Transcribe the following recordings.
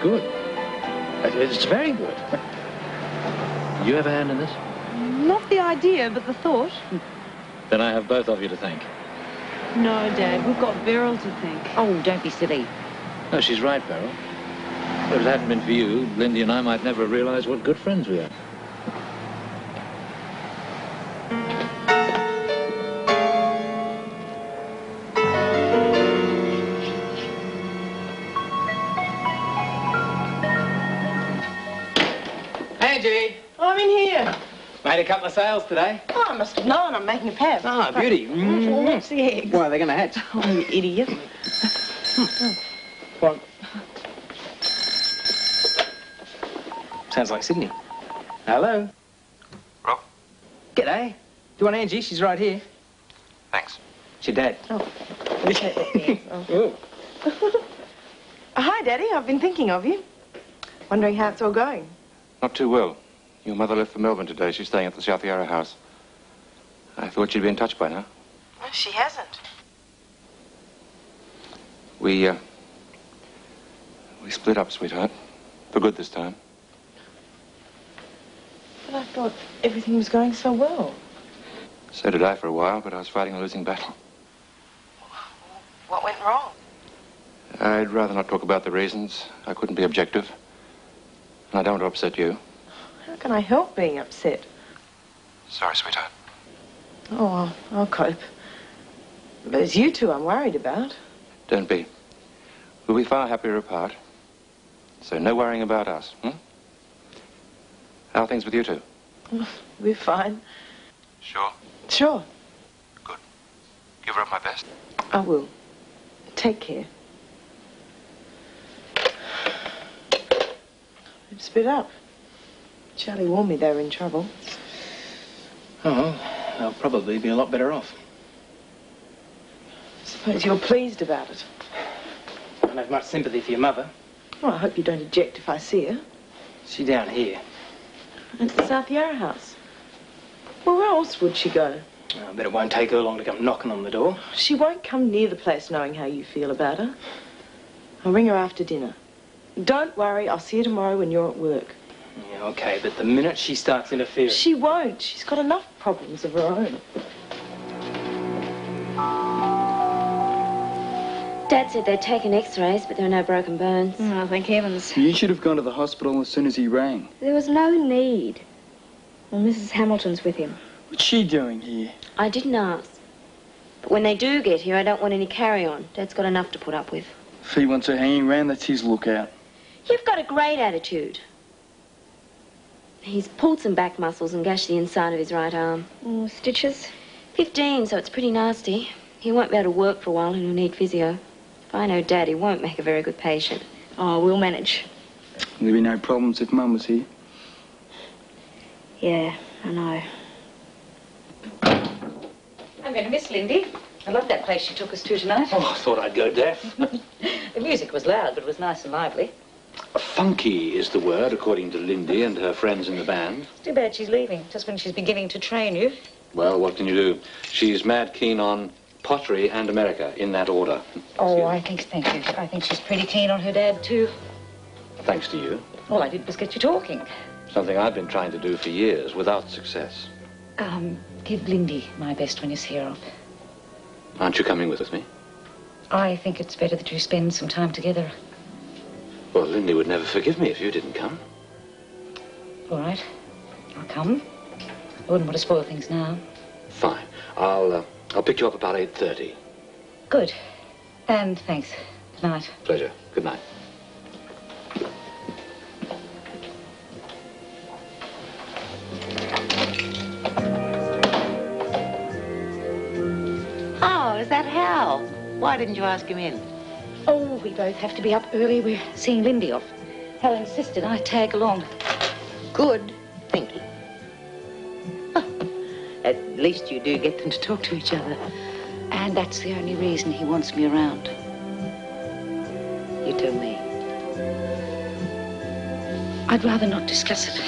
good. It's very good. You have a hand in this? Not the idea, but the thought. Then I have both of you to thank. No, Dad, we've got Beryl to thank. Oh, don't be silly. No, she's right, Beryl. If it hadn't been for you, Lindy and I might never have realized what good friends we are. Angie! I'm in here. Made a couple of sales today. Oh, I must have known. I'm making a pap. Ah, beauty. What's the eggs? Why, they're going to hatch. Oh, you idiot. What? Sounds like Sydney. Hello? Rob? G'day. Do you want Angie? She's right here. Thanks. It's your dad. Oh. Hi, Daddy. I've been thinking of you. Wondering how it's all going. Not too well. Your mother left for Melbourne today. She's staying at the South Yarra house. I thought she'd be in touch by now. Well, she hasn't. We split up, sweetheart. For good this time. But I thought everything was going so well. So did I for a while, but I was fighting a losing battle. What went wrong? I'd rather not talk about the reasons. I couldn't be objective. And I don't want to upset you. How can I help being upset? Sorry, sweetheart. Oh, I'll cope. But it's you two I'm worried about. Don't be. We'll be far happier apart. So no worrying about us, hmm? How are things with you two? We're fine. Sure. Sure. Good. Give her up my best. I will. Take care. They've split up. Charlie warned me they were in trouble. Oh, they'll probably be a lot better off. Suppose you're pleased about it. I don't have much sympathy for your mother. Well, I hope you don't object if I see her. She's down here. At the South Yarra house. Well, where else would she go? I bet it won't take her long to come knocking on the door. She won't come near the place knowing how you feel about her. I'll ring her after dinner. Don't worry, I'll see her tomorrow when you're at work. Yeah, okay, but the minute she starts interfering... She won't. She's got enough problems of her own. Dad said they'd taken x-rays, but there are no broken bones. Oh, thank heavens. You should have gone to the hospital as soon as he rang. There was no need. Well, Mrs. Hamilton's with him. What's she doing here? I didn't ask. But when they do get here, I don't want any carry-on. Dad's got enough to put up with. If he wants her hanging around, that's his lookout. You've got a great attitude. He's pulled some back muscles and gashed the inside of his right arm. Stitches? 15, so it's pretty nasty. He won't be able to work for a while and he'll need physio. If I know Dad, he won't make a very good patient. Oh, we'll manage. There'd be no problems if Mum was here. Yeah, I know. I'm going to miss Lindy. I love that place she took us to tonight. Oh, I thought I'd go deaf. The music was loud, but it was nice and lively. Funky is the word, according to Lindy and her friends in the band. It's too bad she's leaving, just when she's beginning to train you. Well, what can you do? She's mad keen on pottery and America, in that order. Oh, thank you. I think she's pretty keen on her dad, too. Thanks to you. All I did was get you talking. Something I've been trying to do for years, without success. Give Lindy my best when you see her off. Aren't you coming with me? I think it's better that you spend some time together. Well, Lindy would never forgive me if you didn't come. All right. I'll come. I wouldn't want to spoil things now. Fine. I'll pick you up about 8:30. Good. And thanks. Good night. Pleasure. Good night. Oh, is that Hal? Why didn't you ask him in? Oh, we both have to be up early. We're seeing Lindy off. Hal insisted I tag along. Good thinking. At least you do get them to talk to each other. And that's the only reason he wants me around. You tell me. I'd rather not discuss it.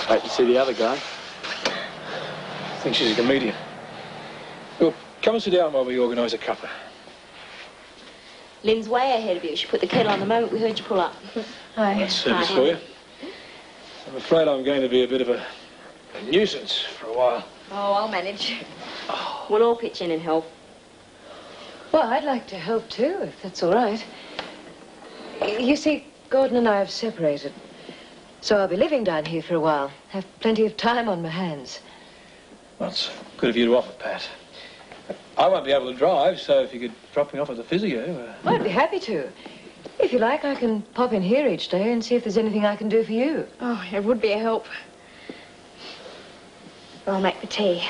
Hate to see the other guy. I think she's a comedian. Come and sit down while we organise a cuppa. Lynn's way ahead of you. She put the kettle on the moment we heard you pull up. Hi. That's service for you. I'm afraid I'm going to be a bit of a nuisance for a while. Oh, I'll manage. We'll all pitch in and help. Well, I'd like to help too, if that's all right. You see, Gordon and I have separated. So I'll be living down here for a while. Have plenty of time on my hands. Well, it's good of you to offer, Pat. I won't be able to drive, so if you could drop me off at the physio... Well, I'd be happy to. If you like, I can pop in here each day and see if there's anything I can do for you. Oh, it would be a help. I'll make the tea.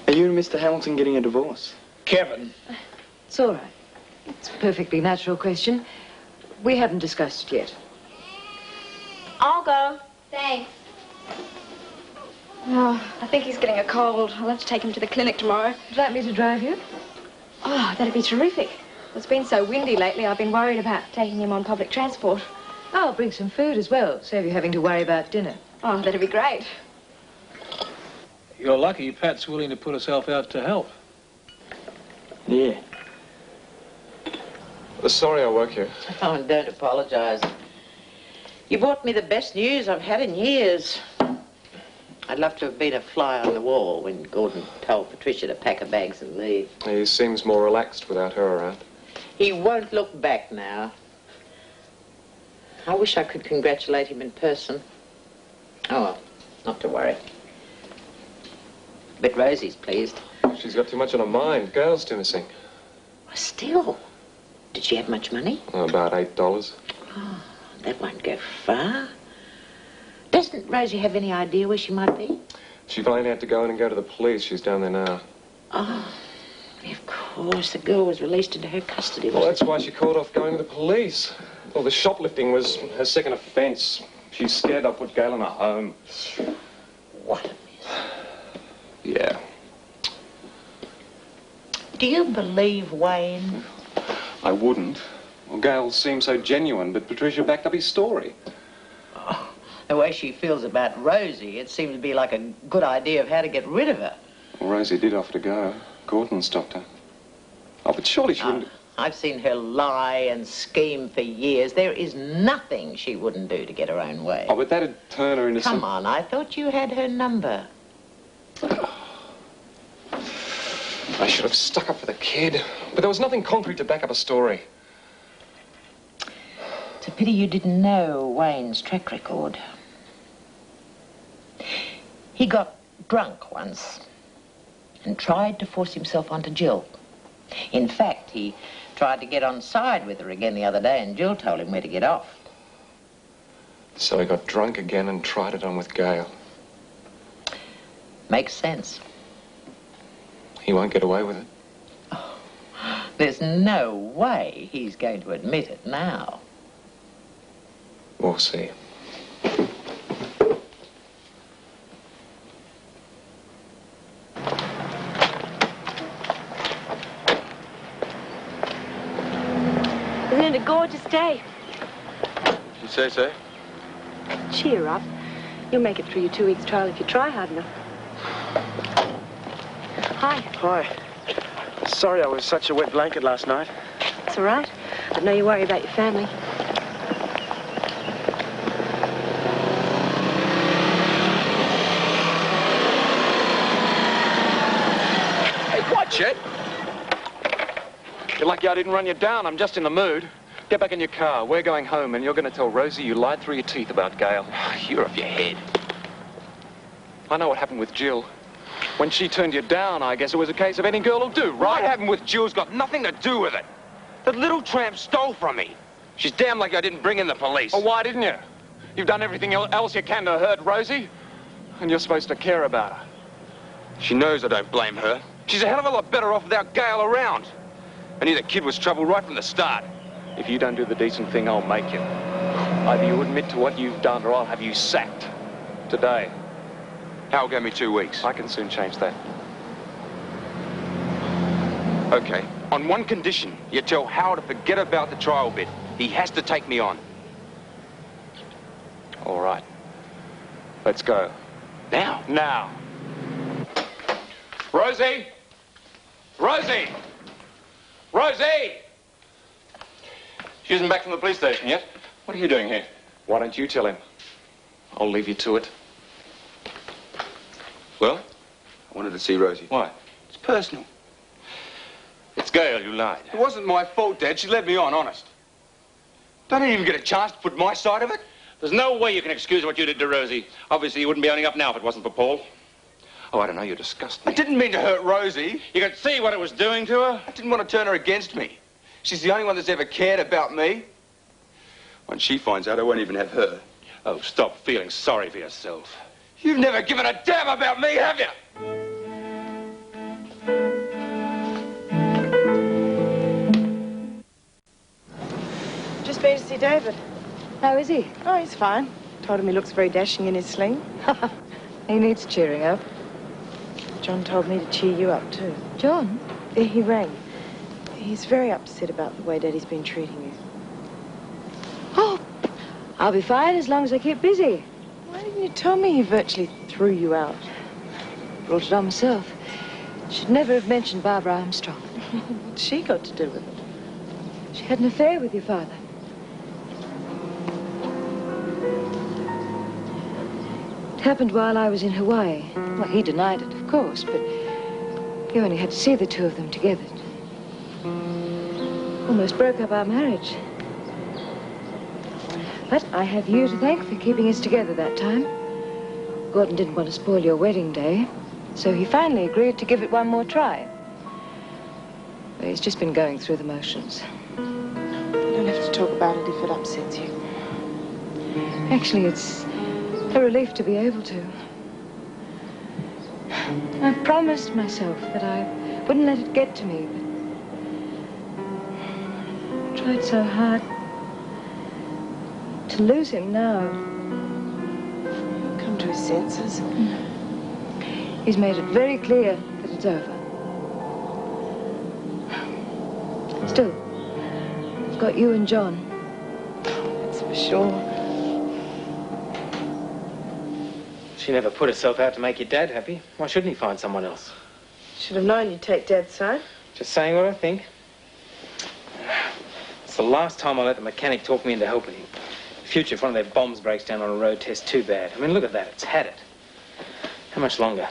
Are you and Mr. Hamilton getting a divorce? Kevin. It's all right. It's a perfectly natural question. We haven't discussed it yet. I'll go. Thanks. Oh, I think he's getting a cold. I'll have to take him to the clinic tomorrow. Would you like me to drive you? Oh, that'd be terrific. It's been so windy lately, I've been worried about taking him on public transport. I'll bring some food as well, save you having to worry about dinner. Oh, that'd be great. You're lucky Pat's willing to put herself out to help. Yeah. Sorry I woke you. Oh, don't apologise. You brought me the best news I've had in years. I'd love to have been a fly on the wall when Gordon told Patricia to pack her bags and leave. He seems more relaxed without her around. He won't look back now. I wish I could congratulate him in person. Oh, well, not to worry. But Rosie's pleased. She's got too much on her mind. Gail's too missing. Still, did she have much money? Oh, about $8. Oh, that won't go far. Doesn't Rosie have any idea where she might be? She finally had to go in and go to the police. She's down there now. Oh, of course. The girl was released into her custody. Well, that's why she called off going to the police. Well, the shoplifting was her second offence. She's scared I'll put Gail in a home. What a mess. Yeah. Do you believe Wayne? I wouldn't. Well, Gail seemed so genuine, but Patricia backed up his story. Oh, the way she feels about Rosie, it seems to be like a good idea of how to get rid of her. Well, Rosie did offer to go. Gordon stopped her. Oh, but surely she wouldn't... I've seen her lie and scheme for years. There is nothing she wouldn't do to get her own way. Oh, but that'd turn her into Come on, I thought you had her number. I should have stuck up for the kid. But there was nothing concrete to back up a story. It's a pity you didn't know Wayne's track record. He got drunk once and tried to force himself onto Jill. In fact, he tried to get on side with her again the other day, and Jill told him where to get off. So he got drunk again and tried it on with Gail. Makes sense. He won't get away with it. Oh, there's no way he's going to admit it now. We'll see. Isn't it a gorgeous day? You say so? Cheer up. You'll make it through your 2 weeks trial if you try hard enough. Hi. Hi. Sorry I was such a wet blanket last night. It's all right. I know you worry about your family. Hey, what, Chet? You're lucky I didn't run you down. I'm just in the mood. Get back in your car. We're going home, and you're going to tell Rosie you lied through your teeth about Gail. You're off your head. I know what happened with Jill. When she turned you down, I guess it was a case of any girl will do, right? What happened with Jill's got nothing to do with it. That little tramp stole from me. She's damn lucky I didn't bring in the police. Well, why didn't you? You've done everything else you can to hurt Rosie, and you're supposed to care about her. She knows I don't blame her. She's a hell of a lot better off without Gail around. I knew the kid was trouble right from the start. If you don't do the decent thing, I'll make you. Either you admit to what you've done, or I'll have you sacked. Today. Hal gave me 2 weeks. I can soon change that. Okay. On one condition, you tell Hal to forget about the trial bit. He has to take me on. All right. Let's go. Now? Now. Rosie! Rosie! Rosie! She isn't back from the police station yet. What are you doing here? Why don't you tell him? I'll leave you to it. Well, I wanted to see Rosie. Why? It's personal. It's Gail who lied. It wasn't my fault, Dad. She led me on, honest. Don't even get a chance to put my side of it. There's no way you can excuse what you did to Rosie. Obviously, you wouldn't be owning up now if it wasn't for Paul. Oh, I don't know. You disgust me. I didn't mean to hurt Rosie. You could see what it was doing to her. I didn't want to turn her against me. She's the only one that's ever cared about me. When she finds out, I won't even have her. Oh, stop feeling sorry for yourself. You've never given a damn about me, have you? Just been to see David. How is he? Oh, he's fine. Told him he looks very dashing in his sling. He needs cheering up. John told me to cheer you up, too. John? Yeah, he rang. He's very upset about the way Daddy's been treating you. Oh, I'll be fine as long as I keep busy. Why didn't you tell me he virtually threw you out? Brought it on myself. Should never have mentioned Barbara Armstrong. What's she got to do with it? She had an affair with your father. It happened while I was in Hawaii. Well, he denied it, of course, but you only had to see the two of them together. Almost broke up our marriage. But I have you to thank for keeping us together that time. Gordon didn't want to spoil your wedding day, so he finally agreed to give it one more try. But he's just been going through the motions. You don't have to talk about it if it upsets you. Actually, it's a relief to be able to. I promised myself that I wouldn't let it get to me, but I tried so hard to lose him now. He'll come to his senses. He's made it very clear that it's over. Still, I've got you and John. That's for sure. She never put herself out to make your dad happy. Why shouldn't he find someone else? Should have known you'd take Dad's side. Just saying what I think. It's the last time I let the mechanic talk me into helping him. In the future, if one of their bombs breaks down on a road test, too bad. I mean, look at that. It's had it. How much longer?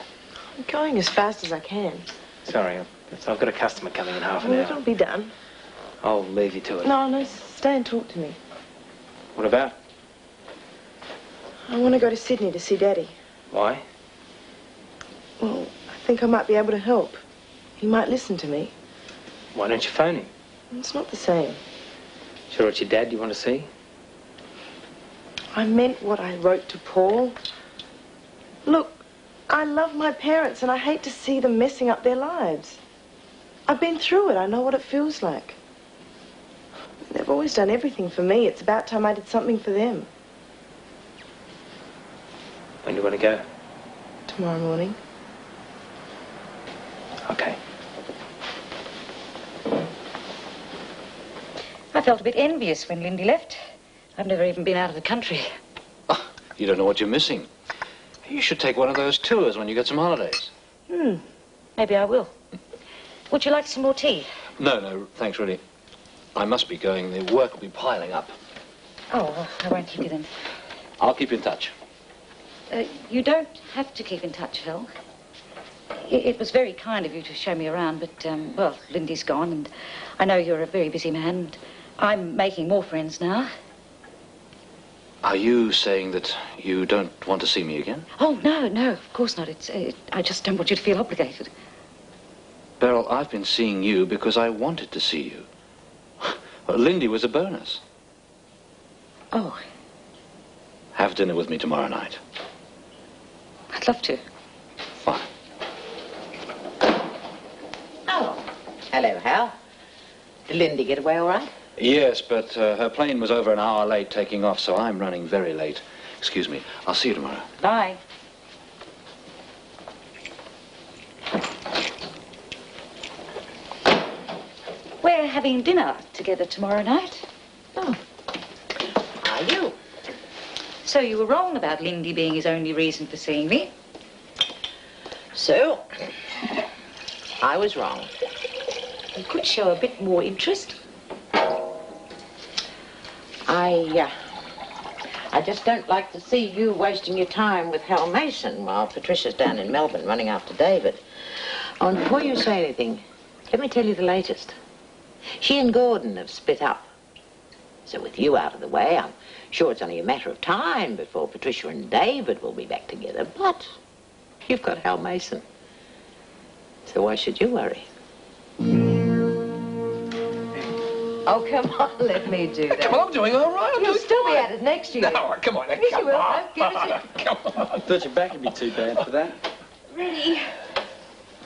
I'm going as fast as I can. Sorry, I've got a customer coming in half an Well, hour. it'll be done. I'll leave you to it. No, stay and talk to me. What about? I want to go to Sydney to see Daddy. Why? Well, I think I might be able to help. He might listen to me. Why don't you phone him? It's not the same. Sure it's your dad you want to see? I meant what I wrote to Paul. Look, I love my parents and I hate to see them messing up their lives. I've been through it. I know what it feels like. They've always done everything for me. It's about time I did something for them. When do you want to go? Tomorrow morning. Okay. I felt a bit envious when Lindy left. I've never even been out of the country. Oh, you don't know what you're missing. You should take one of those tours when you get some holidays. Maybe I will. Would you like some more tea? No, thanks, really. I must be going. The work will be piling up. Oh, well, I won't keep you then. I'll keep in touch. You don't have to keep in touch, Phil. It was very kind of you to show me around, but, well, Lindy's gone, and I know you're a very busy man, and I'm making more friends now. Are you saying that you don't want to see me again? Oh, no, of course not. I just don't want you to feel obligated. Beryl, I've been seeing you because I wanted to see you. Well, Lindy was a bonus. Oh. Have dinner with me tomorrow night. I'd love to. Fine. Oh, hello, Hal. Did Lindy get away all right? Yes, but her plane was over an hour late taking off, so I'm running very late. Excuse me. I'll see you tomorrow. Bye. We're having dinner together tomorrow night. Oh. Are you? So you were wrong about Lindy being his only reason for seeing me. So, I was wrong. You could show a bit more interest. I just don't like to see you wasting your time with Hal Mason while Patricia's down in Melbourne running after David. Oh, and before you say anything, let me tell you the latest. She and Gordon have split up. So with you out of the way, I'm sure it's only a matter of time before Patricia and David will be back together. But you've got Hal Mason. So why should you worry? Oh, come on, let me do that. Come on, I'm doing all right. You'll still be at it next year. No, come on, Yes, come you will. on. I'll give it to you. Come on. I thought your back would be too bad for that. Ready?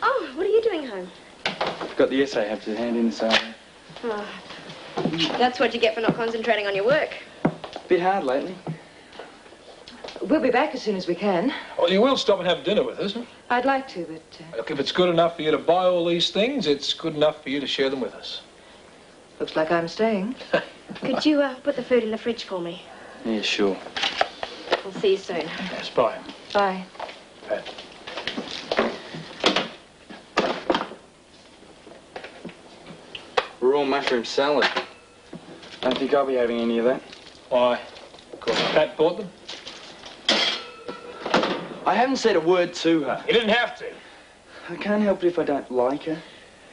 Oh, what are you doing home? I've got the essay I have to hand in this afternoon. Oh, that's what you get for not concentrating on your work. Bit hard lately. We'll be back as soon as we can. Well, you will stop and have dinner with us. I'd like to, but... Look, if it's good enough for you to buy all these things, it's good enough for you to share them with us. Looks like I'm staying. Could you put the food in the fridge for me? Yeah, sure. We'll see you soon. Yes, bye. Bye. Pat. Raw mushroom salad. Don't think I'll be having any of that. Why? Of course, Pat bought them. I haven't said a word to her. You didn't have to. I can't help it if I don't like her.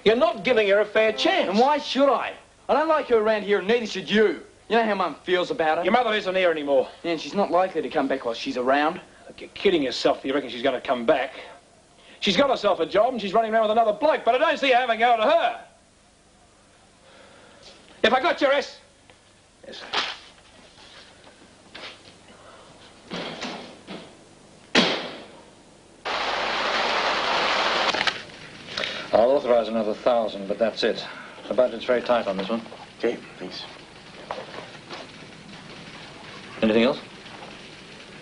You're not giving her a fair chance. And why should I? I don't like her around here, and neither should you. You know how Mum feels about her? Your mother isn't here anymore. Yeah, and she's not likely to come back while she's around. Look, you're kidding yourself if you reckon she's going to come back. She's got herself a job and she's running around with another bloke, but I don't see you having a go to her. If I got your S... Yes. I'll authorize another 1,000, but that's it. The budget's very tight on this one. Okay, thanks. Anything else?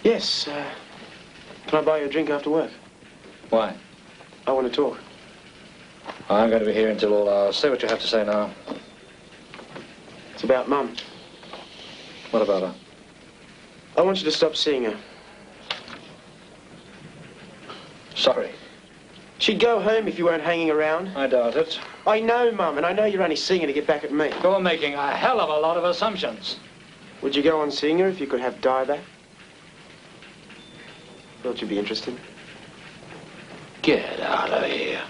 Yes, can I buy you a drink after work? Why? I want to talk. I'm going to be here until all hours. Say what you have to say now. It's about Mum. What about her? I want you to stop seeing her. Sorry. She'd go home if you weren't hanging around. I doubt it. I know, Mum, and I know you're only seeing her to get back at me. You're making a hell of a lot of assumptions. Would you go on seeing her if you could have Di back? Thought you'd be interested. Get out of here.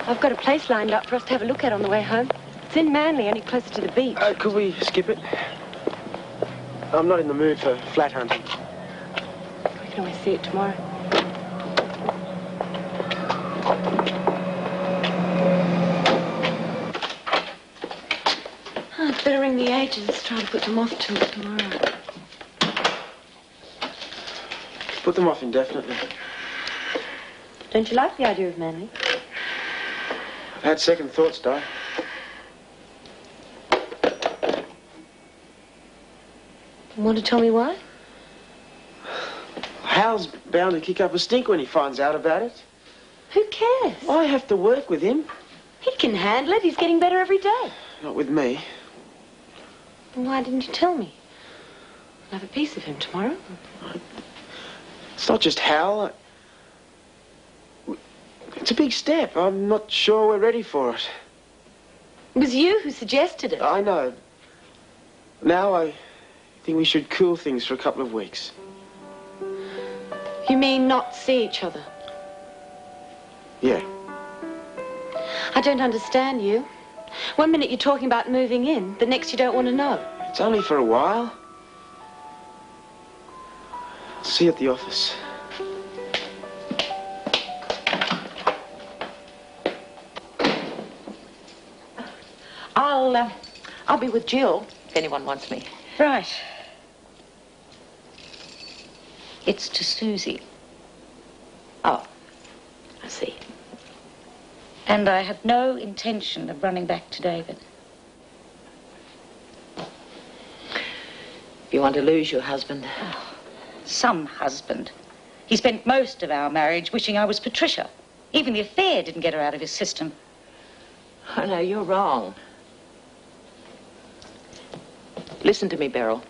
I've got a place lined up for us to have a look at on the way home. It's in Manly, only closer to the beach. Could we skip it? I'm not in the mood for flat hunting. We can always see it tomorrow. I'd better ring the agents, try to put them off till tomorrow. Put them off indefinitely. Don't you like the idea of Manly? I've had second thoughts, Di. Want to tell me why? Hal's bound to kick up a stink when he finds out about it. Who cares? I have to work with him. He can handle it. He's getting better every day. Not with me. Then why didn't you tell me? I'll have a piece of him tomorrow. It's not just Hal. It's a big step. I'm not sure we're ready for it. It was you who suggested it. I know. Now I think we should cool things for a couple of weeks. You mean not see each other? Yeah. I don't understand you. One minute you're talking about moving in, the next you don't want to know. It's only for a while. I'll see you at the office. I'll be with Jill if anyone wants me. Right. It's to Susie. Oh, I see. And I have no intention of running back to David. If you want to lose your husband. Oh, some husband. He spent most of our marriage wishing I was Patricia. Even the affair didn't get her out of his system. Oh, no, you're wrong. Listen to me, Beryl.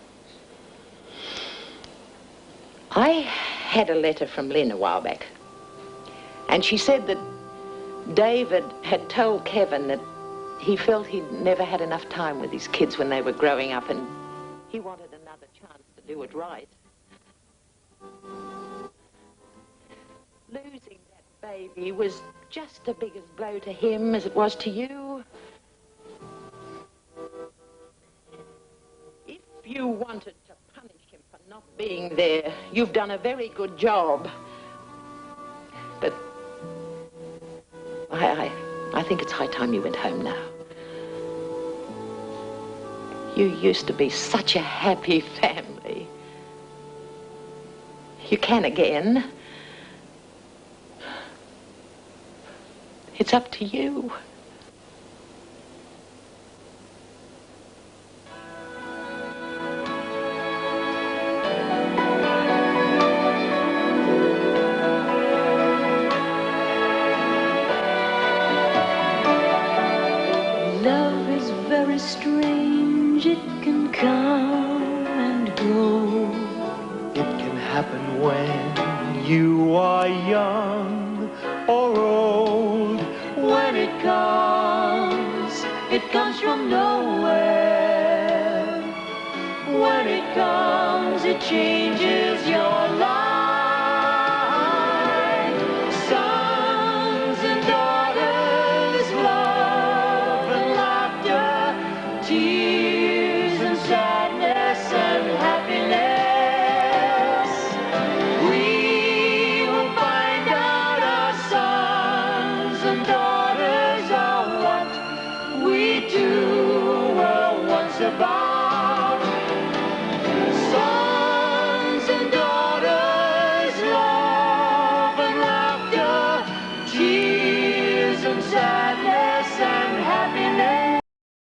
I had a letter from Lynn a while back. And she said that David had told Kevin that he felt he'd never had enough time with his kids when they were growing up, and he wanted another chance to do it right. Losing that baby was just as big a blow to him as it was to you. If you wanted to punish him for not being there, you've done a very good job. But I think it's high time you went home now. You used to be such a happy family. You can again. It's up to you. Love is very strange. It can come and go. It can happen when you are young or old. When it comes from nowhere. When it comes, it changes your life. Sons and daughters, love and laughter, tears and sadness and happiness. We will find out our sons and daughters are what we two were once about.